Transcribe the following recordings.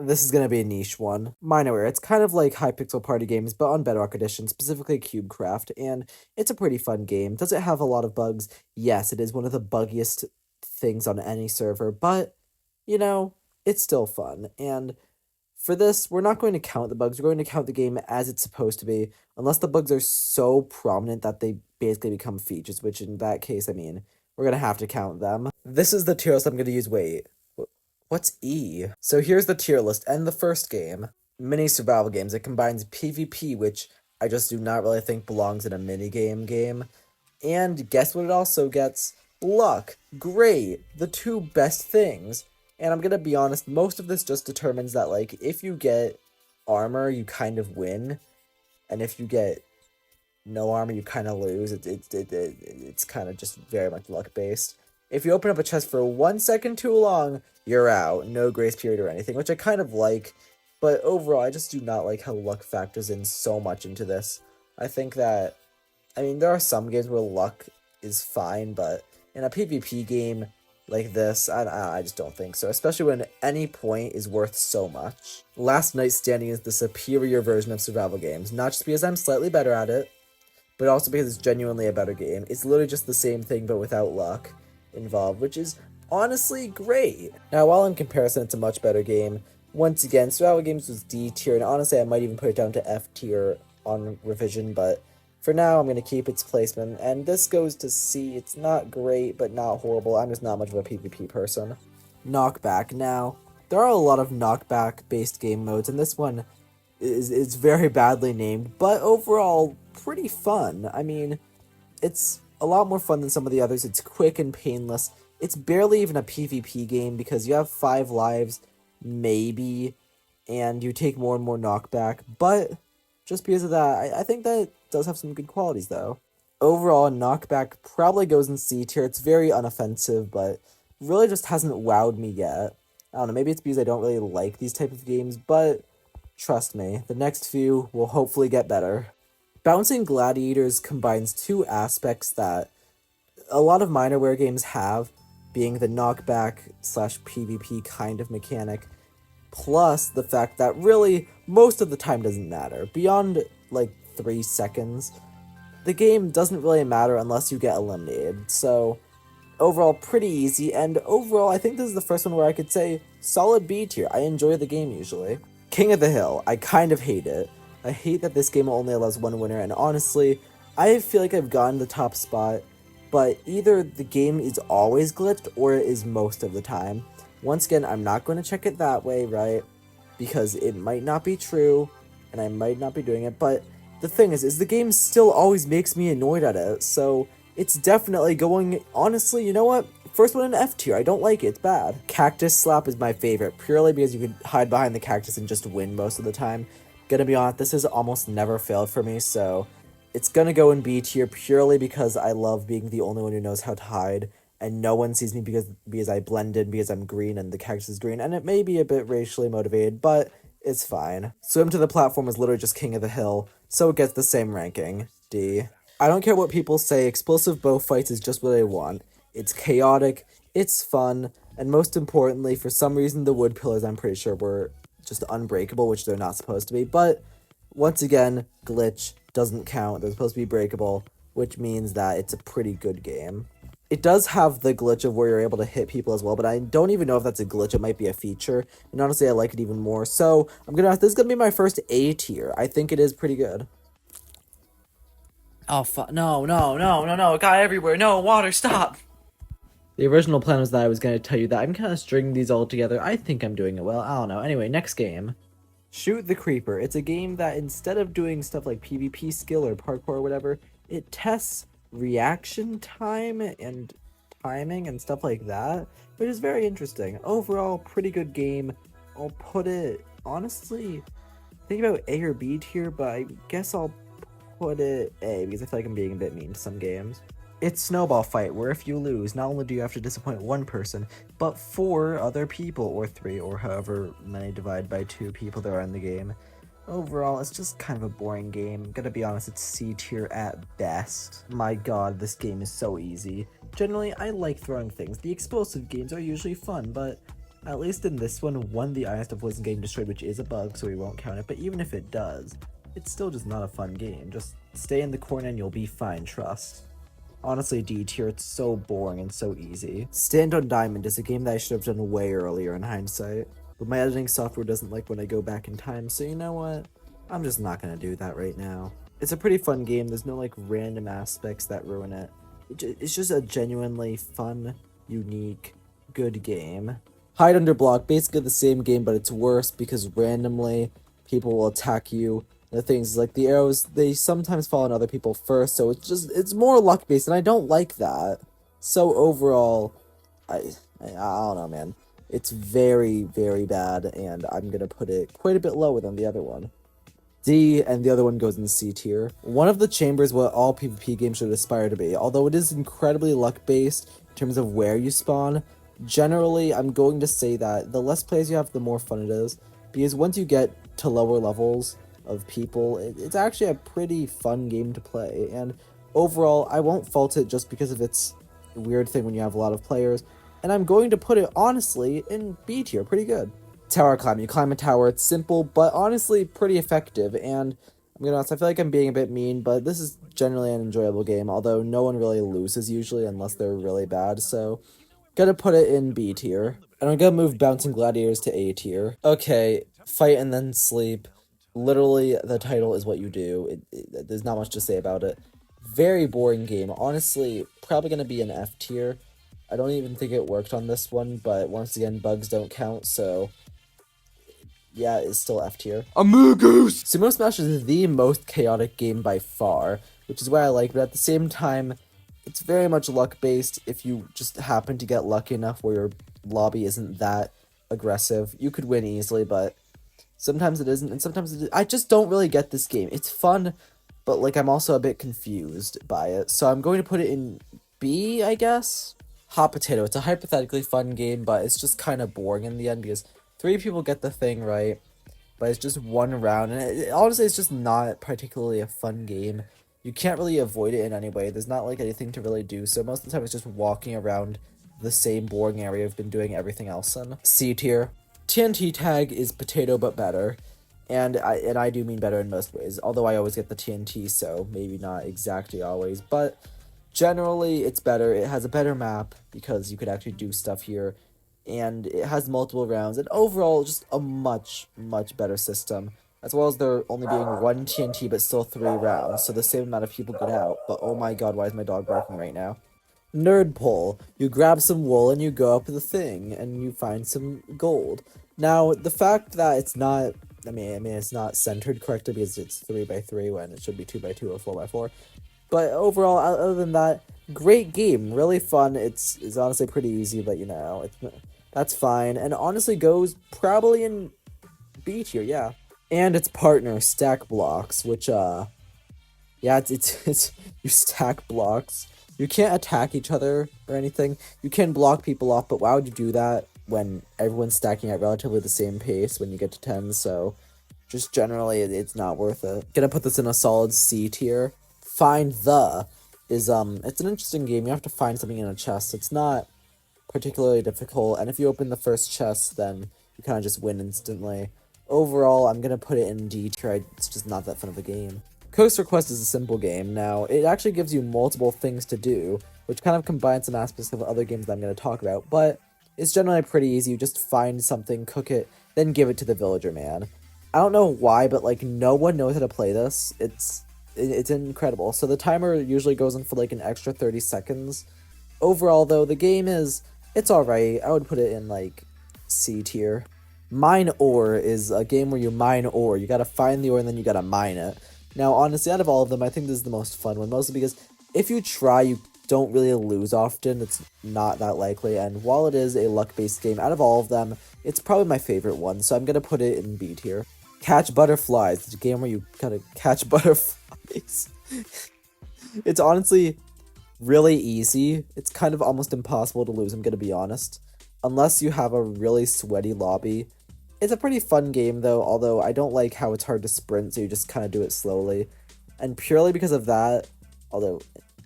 This is going to be a niche one. Minorware. It's kind of like Hypixel party games, but on Bedrock Edition, specifically CubeCraft, and it's a pretty fun game. Does it have a lot of bugs? Yes, it is one of the buggiest things on any server, but, you know, it's still fun. And for this, we're not going to count the bugs. We're going to count the game as it's supposed to be, unless the bugs are so prominent that they basically become features, which in that case, I mean, we're going to have to count them. This is the tier list I'm going to use. Wait. What's E? So here's the tier list and the first game. Mini survival games. It combines PvP, which I just do not really think belongs in a minigame game. And guess what it also gets? Luck. Great. The two best things. And I'm gonna be honest, most of this just determines that, like, if you get armor, you kind of win. And if you get no armor, you kind of lose. It's kind of just very much luck-based. If you open up a chest for 1 second too long, you're out. No grace period or anything, which I kind of like. But overall, I just do not like how luck factors in so much into this. I think that, I mean, there are some games where luck is fine, but in a PvP game like this, I just don't think so, especially when any point is worth so much. Last Night Standing is the superior version of survival games, not just because I'm slightly better at it, but also because it's genuinely a better game. It's literally just the same thing, but without luck involved, which is honestly great. Now, while in comparison, it's a much better game. Once again, survival games was D tier, and honestly, I might even put it down to F tier on revision, but for now, I'm going to keep its placement, and this goes to C. It's not great, but not horrible. I'm just not much of a PvP person. Knockback. Now, there are a lot of knockback-based game modes, and this one is very badly named, but overall, pretty fun. I mean, it's a lot more fun than some of the others. It's quick and painless. It's barely even a PvP game because you have 5 lives, maybe, and you take more and more knockback, but just because of that, I think that does have some good qualities, though. Overall, knockback probably goes in C tier. It's very unoffensive, but really just hasn't wowed me yet. I don't know, maybe it's because I don't really like these type of games, but trust me, the next few will hopefully get better. Bouncing Gladiators combines two aspects that a lot of minorware games have, being the knockback slash PvP kind of mechanic, plus the fact that really most of the time doesn't matter. Beyond like 3 seconds, the game doesn't really matter unless you get eliminated. So overall, pretty easy, and overall, I think this is the first one where I could say solid B tier. I enjoy the game usually. King of the Hill, I kind of hate it. I hate that this game only allows one winner, and honestly, I feel like I've gotten the top spot, but either the game is always glitched or it is most of the time. Once again, I'm not going to check it that way, right? Because it might not be true, and I might not be doing it, but the thing is the game still always makes me annoyed at it, so it's definitely going, honestly, you know what? First one in F tier, I don't like it, it's bad. Cactus Slap is my favorite, purely because you can hide behind the cactus and just win most of the time. Gonna be honest, this has almost never failed for me, so it's gonna go in B tier purely because I love being the only one who knows how to hide, and no one sees me because I blend in because I'm green and the cactus is green, and it may be a bit racially motivated, but it's fine. Swim to the Platform is literally just King of the Hill, so it gets the same ranking, D. I don't care what people say, explosive bow fights is just what I want. It's chaotic, it's fun, and most importantly, for some reason the wood pillars I'm pretty sure were just unbreakable, which they're not supposed to be, but once again, glitch, doesn't count, they're supposed to be breakable, which means that it's a pretty good game. It does have the glitch of where you're able to hit people as well, but I don't even know if that's a glitch, it might be a feature, and honestly I like it even more, so this is gonna be my first A tier. I think it is pretty good. Oh, no, it got everywhere, no, water, stop! The original plan was that I was going to tell you that I'm kind of stringing these all together. I think I'm doing it well. I don't know. Anyway, next game. Shoot the Creeper. It's a game that instead of doing stuff like PvP skill or parkour or whatever, it tests reaction time and timing and stuff like that, which is very interesting. Overall, pretty good game. I'll put it, honestly, think about A or B tier, but I guess I'll put it A because I feel like I'm being a bit mean to some games. It's Snowball Fight, where if you lose, not only do you have to disappoint one person, but 4 other people, or 3, or however many divided by 2 people there are in the game. Overall, it's just kind of a boring game. Gotta be honest, it's C tier at best. My god, this game is so easy. Generally, I like throwing things. The explosive games are usually fun, but At least in this one, the Iron Stuff wasn't getting destroyed, which is a bug, so we won't count it. But even if it does, it's still just not a fun game. Just stay in the corner and you'll be fine, trust. Honestly, D tier, it's so boring and so easy. Stand on Diamond is a game that I should have done way earlier in hindsight. But my editing software doesn't like when I go back in time, so you know what? I'm just not gonna do that right now. It's a pretty fun game, there's no like random aspects that ruin it. It's just a genuinely fun, unique, good game. Hide Under Block, basically the same game, but it's worse because randomly people will attack you. The things like the arrows, they sometimes fall on other people first, so it's more luck based, and I don't like that. So overall, I don't know, man. It's very, very bad, and I'm gonna put it quite a bit lower than the other one. D, and the other one goes in C tier. One of the chambers what all PvP games should aspire to be, although it is incredibly luck-based in terms of where you spawn. Generally, I'm going to say that the less players you have, the more fun it is, because once you get to lower levels of people, it's actually a pretty fun game to play, and overall, I won't fault it just because of its weird thing when you have a lot of players, and I'm going to put it, honestly, in B tier, pretty good. Tower climb. You climb a tower. It's simple, but honestly pretty effective. And I'm gonna honest, I feel like I'm being a bit mean, but this is generally an enjoyable game. Although no one really loses usually unless they're really bad. So, gotta put it in B tier. And I'm gonna move Bouncing Gladiators to A tier. Okay, fight and then sleep. Literally, the title is what you do. There's not much to say about it. Very boring game. Honestly, probably gonna be an F tier. I don't even think it worked on this one, but once again, bugs don't count, so yeah, it's still F tier. Amigos! Sumo Smash is the most chaotic game by far, which is what I like, but at the same time, it's very much luck-based. If you just happen to get lucky enough where your lobby isn't that aggressive, you could win easily, but sometimes it isn't, and sometimes it is. I just don't really get this game. It's fun, but like I'm also a bit confused by it, so I'm going to put it in B, I guess? Hot Potato. It's a hypothetically fun game, but it's just kind of boring in the end because 3 people get the thing right, but it's just one round, and honestly, it's just not particularly a fun game. You can't really avoid it in any way. There's not like anything to really do, so most of the time it's just walking around the same boring area I've been doing everything else in. C tier. TNT Tag is potato but better, and I do mean better in most ways, although I always get the TNT, so maybe not exactly always, but generally it's better. It has a better map because you could actually do stuff here, and it has multiple rounds, and overall just a much, much better system, as well as there only being 1 TNT but still 3 rounds, so the same amount of people get out. But oh my god, why is my dog barking right now? Nerd Pole. You grab some wool and you go up the thing, and you find some gold. Now, the fact that it's not, I mean, it's not centered correctly because it's 3x3 when it should be 2x2 or 4x4. But overall, other than that, great game, really fun. It's honestly pretty easy, but you know, that's fine. And honestly goes probably in B tier, yeah. And its partner, Stack Blocks, which yeah, it's you stack blocks. You can't attack each other or anything. You can block people off, but why would you do that when everyone's stacking at relatively the same pace when you get to 10? So just generally, it's not worth it. Gonna put this in a solid C tier. Find the is it's an interesting game. You have to find something in a chest. It's not particularly difficult, and if you open the first chest, then you kind of just win instantly. Overall, I'm gonna put it in D tier. It's just not that fun of a game. Coast Request is a simple game. Now, it actually gives you multiple things to do, which kind of combines some aspects of other games that I'm going to talk about, but it's generally pretty easy. You just find something, cook it, then give it to the villager man. I don't know why, but like no one knows how to play this. It's incredible. So the timer usually goes on for like an extra 30 seconds. Overall, though, the game it's alright. I would put it in like C tier. Mine Ore is a game where you mine ore. You gotta find the ore and then you gotta mine it. Now, honestly, out of all of them, I think this is the most fun one, mostly because if you try, you don't really lose often. It's not that likely, and while it is a luck-based game, out of all of them, it's probably my favorite one, so I'm gonna put it in B tier. Catch Butterflies. It's a game where you gotta catch butterflies. It's honestly really easy. It's kind of almost impossible to lose, I'm gonna be honest. Unless you have a really sweaty lobby. It's a pretty fun game, though, although I don't like how it's hard to sprint, so you just kind of do it slowly. And purely because of that, although,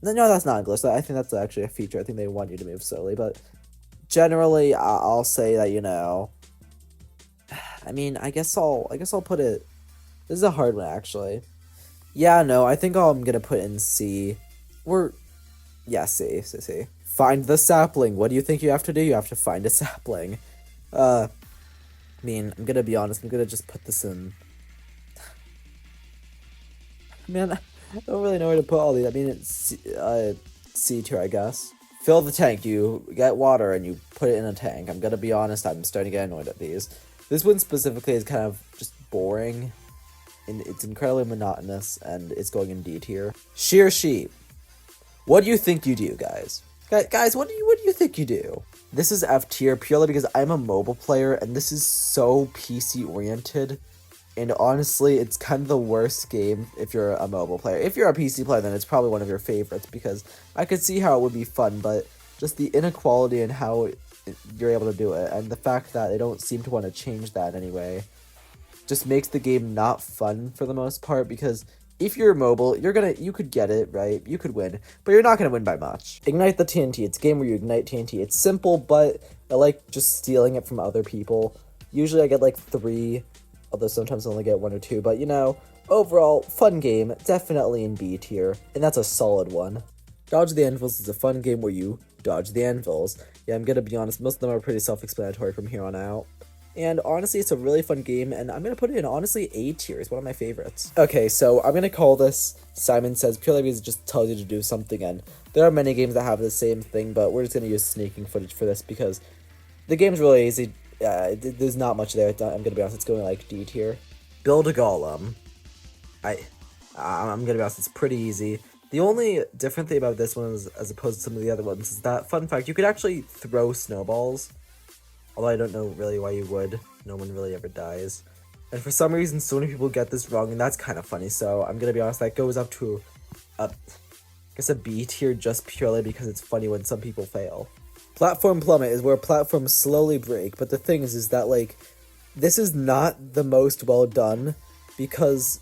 no, that's not English. I think that's actually a feature. I think they want you to move slowly, but generally, I'll say that, I mean, I guess I'll put it. This is a hard one, actually. Yeah, no, I think I'm gonna put in C. Or yeah, C. Find the sapling. What do you think you have to do? You have to find a sapling. I mean, I'm gonna be honest. I'm gonna just put this in. Man, I don't really know where to put all these. I mean, it's C tier, I guess. Fill the tank. You get water and you put it in a tank. I'm gonna be honest. I'm starting to get annoyed at these. This one specifically is kind of just boring, and it's incredibly monotonous, and it's going in D tier. Shear sheep. What do you think you do, guys? Guys, what do you think you do? This is F tier purely because I'm a mobile player, and this is so PC oriented. And honestly, it's kind of the worst game if you're a mobile player. If you're a PC player, then it's probably one of your favorites because I could see how it would be fun, but just the inequality and how you're able to do it, and the fact that they don't seem to want to change that anyway, just makes the game not fun for the most part, because if you're mobile, you could get it, right? You could win, but you're not gonna win by much. Ignite the TNT. It's a game where you ignite TNT. It's simple, but I like just stealing it from other people. Usually I get like 3, although sometimes I only get 1 or 2, but overall, fun game, definitely in B tier, and that's a solid one. Dodge the Anvils is a fun game where you dodge the anvils. Yeah, I'm gonna be honest, most of them are pretty self-explanatory from here on out. And honestly, it's a really fun game, and I'm gonna put it in, honestly, A tier. It's one of my favorites. Okay, so I'm gonna call this Simon Says, purely because it just tells you to do something, and there are many games that have the same thing, but we're just gonna use sneaking footage for this because the game's really easy. There's not much there. I'm gonna be honest, it's going like D tier. Build a golem. I'm gonna be honest, it's pretty easy. The only different thing about this one is, as opposed to some of the other ones, is that, fun fact, you could actually throw snowballs. Although I don't know really why you would. No one really ever dies. And for some reason, so many people get this wrong, and that's kind of funny. So I'm gonna be honest, that goes up to I guess a B tier just purely because it's funny when some people fail. Platform plummet is where platforms slowly break, but the thing is that, like, this is not the most well done, because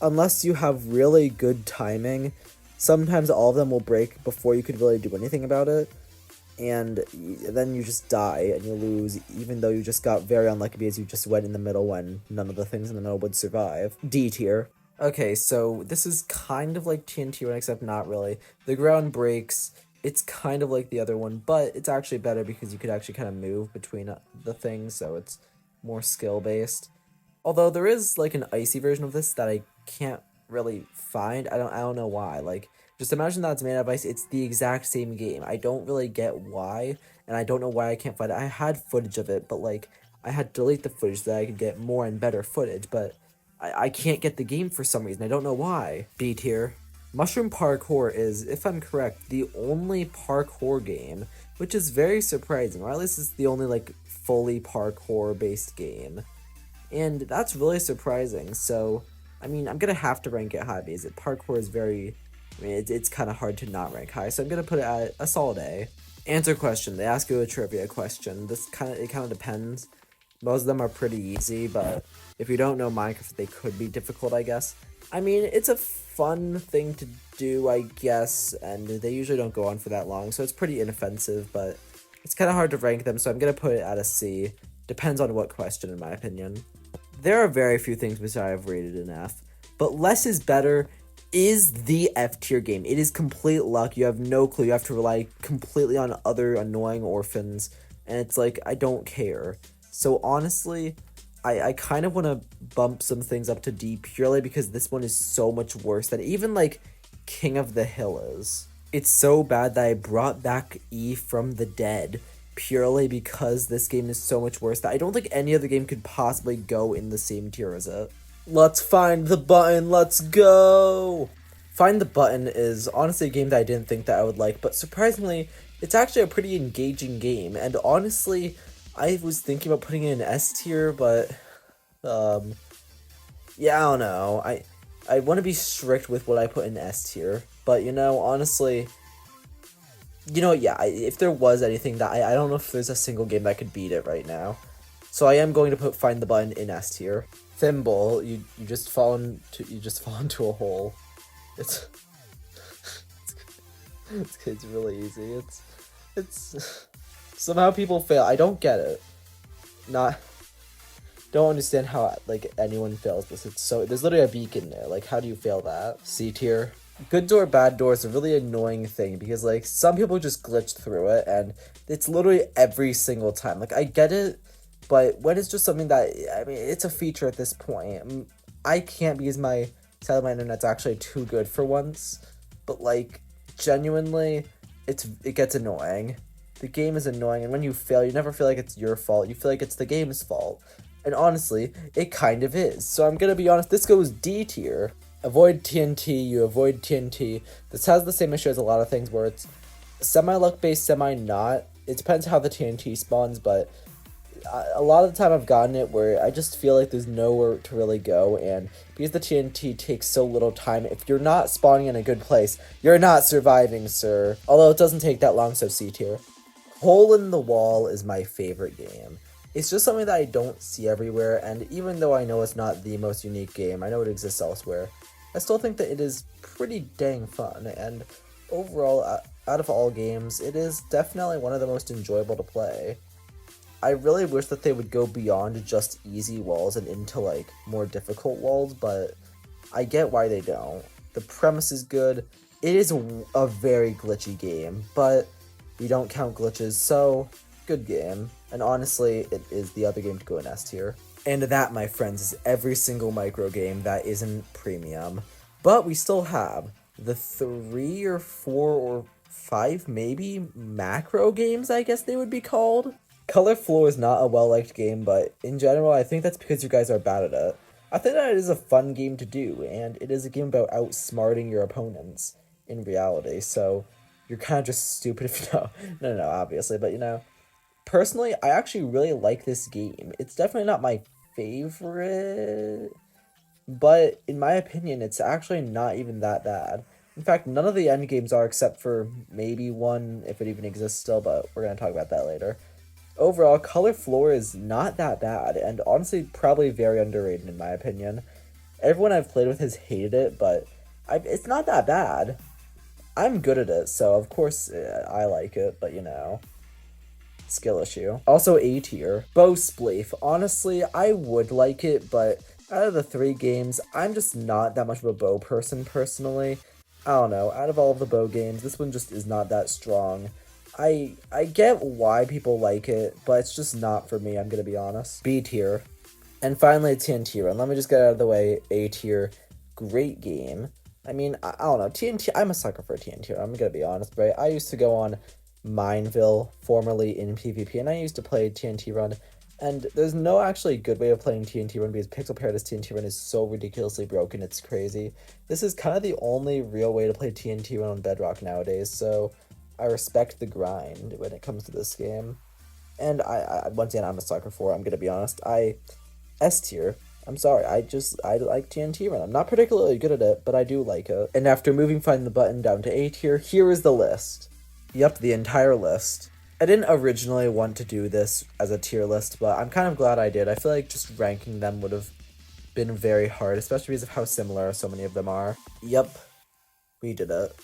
unless you have really good timing, sometimes all of them will break before you could really do anything about it, and then you just die and you lose, even though you just got very unlucky because you just went in the middle when none of the things in the middle would survive. D tier. Okay, so this is kind of like TNT, except not really. The ground breaks. It's kind of like the other one, but it's actually better because you could actually kind of move between the things, so it's more skill-based. Although there is like an icy version of this that I can't really find. I don't know why. Like, just imagine that it's made out of ice. It's the exact same game. I don't really get why, and I don't know why I can't find it. I had footage of it, but like I had to delete the footage so that I could get more and better footage, but I can't get the game for some reason. I don't know why. B tier. Mushroom Parkour is, if I'm correct, the only parkour game, which is very surprising, or at least it's the only like fully parkour-based game. And that's really surprising, so, I mean, I'm gonna have to rank it high because parkour is very, I mean, it's kind of hard to not rank high, so I'm gonna put it at a solid A. Answer question. They ask you a trivia question. It kind of depends. Most of them are pretty easy, but if you don't know Minecraft, they could be difficult, I guess. I mean, it's a fun thing to do, I guess, and they usually don't go on for that long, so it's pretty inoffensive, but it's kind of hard to rank them, so I'm gonna put it at a C. Depends on what question, in my opinion. There are very few things which I have rated an F, but less is better is the F tier game. It is complete luck. You have no clue. You have to rely completely on other annoying orphans, and it's like, I don't care. So honestly, I kind of want to bump some things up to D purely because this one is so much worse than even like King of the Hill is. It's so bad that I brought back E from the dead purely because this game is so much worse that I don't think any other game could possibly go in the same tier as it. Let's find the button, let's go! Find the Button is honestly a game that I didn't think that I would like, but surprisingly, it's actually a pretty engaging game, and honestly, I was thinking about putting it in S tier, but, yeah, I don't know. I want to be strict with what I put in S tier, but, honestly, yeah, if there was anything that I don't know if there's a single game that could beat it right now. So I am going to Find the Button in S tier. Thimble, you just fall into a hole. It's really easy. It's Somehow people fail. I don't get it. Not don't understand how like anyone fails this. It's so there's literally a beacon there. Like how do you fail that? C tier. Good door, bad door is a really annoying thing because like some people just glitch through it and it's literally every single time. Like I get it, but when it's just something that I mean it's a feature at this point. I can't because my side of my internet's actually too good for once. But like genuinely, it gets annoying. The game is annoying, and when you fail, you never feel like it's your fault. You feel like it's the game's fault. And honestly, it kind of is. So I'm gonna be honest, this goes D tier. Avoid TNT, you avoid TNT. This has the same issue as a lot of things where it's semi-luck based, semi-not. It depends how the TNT spawns, but a lot of the time I've gotten it where I just feel like there's nowhere to really go, and because the TNT takes so little time, if you're not spawning in a good place, you're not surviving, sir. Although it doesn't take that long, so C tier. Hole in the Wall is my favorite game. It's just something that I don't see everywhere, and even though I know it's not the most unique game, I know it exists elsewhere, I still think that it is pretty dang fun, and overall, out of all games, it is definitely one of the most enjoyable to play. I really wish that they would go beyond just easy walls and into like more difficult walls, but I get why they don't. The premise is good. It is a very glitchy game, but we don't count glitches, so good game. And honestly, it is the other game to go in S tier. And that, my friends, is every single micro game that isn't premium. But we still have the 3 or 4 or 5 maybe macro games, I guess they would be called. Color Floor is not a well-liked game, but in general, I think that's because you guys are bad at it. I think that it is a fun game to do, and it is a game about outsmarting your opponents in reality, so you're kind of just stupid if you know. No, obviously, but you know. Personally, I actually really like this game. It's definitely not my favorite, but in my opinion, it's actually not even that bad. In fact, none of the end games are except for maybe one, if it even exists still, but we're going to talk about that later. Overall, Color Floor is not that bad, and honestly, probably very underrated in my opinion. Everyone I've played with has hated it, but it's not that bad. I'm good at it, so of course I like it, but you know. Skill issue. Also A tier. Bow Spleef. Honestly, I would like it, but out of the 3 games, I'm just not that much of a bow person personally. I don't know, out of all of the bow games, this one just is not that strong. I get why people like it, but it's just not for me, I'm gonna be honest. B tier. And finally, TNT Run. Let me just get out of the way. A tier. Great game. I mean, I don't know. TNT, I'm a sucker for TNT Run, I'm gonna be honest, right? I used to go on Mineville, formerly in PvP, and I used to play TNT Run, and there's no actually good way of playing TNT Run because Pixel Paradise TNT Run is so ridiculously broken, it's crazy. This is kind of the only real way to play TNT Run on Bedrock nowadays, so I respect the grind when it comes to this game. And I once again, I'm a sucker for it, I'm gonna be honest. S tier. I'm sorry, I like TNT Run. I'm not particularly good at it, but I do like it. And after moving Find the Button down to A tier, here is the list. Yep, the entire list. I didn't originally want to do this as a tier list, but I'm kind of glad I did. I feel like just ranking them would have been very hard, especially because of how similar so many of them are. Yep, we did it.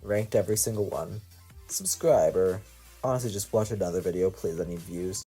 Ranked every single one. Subscribe, or honestly just watch another video, please, I need views.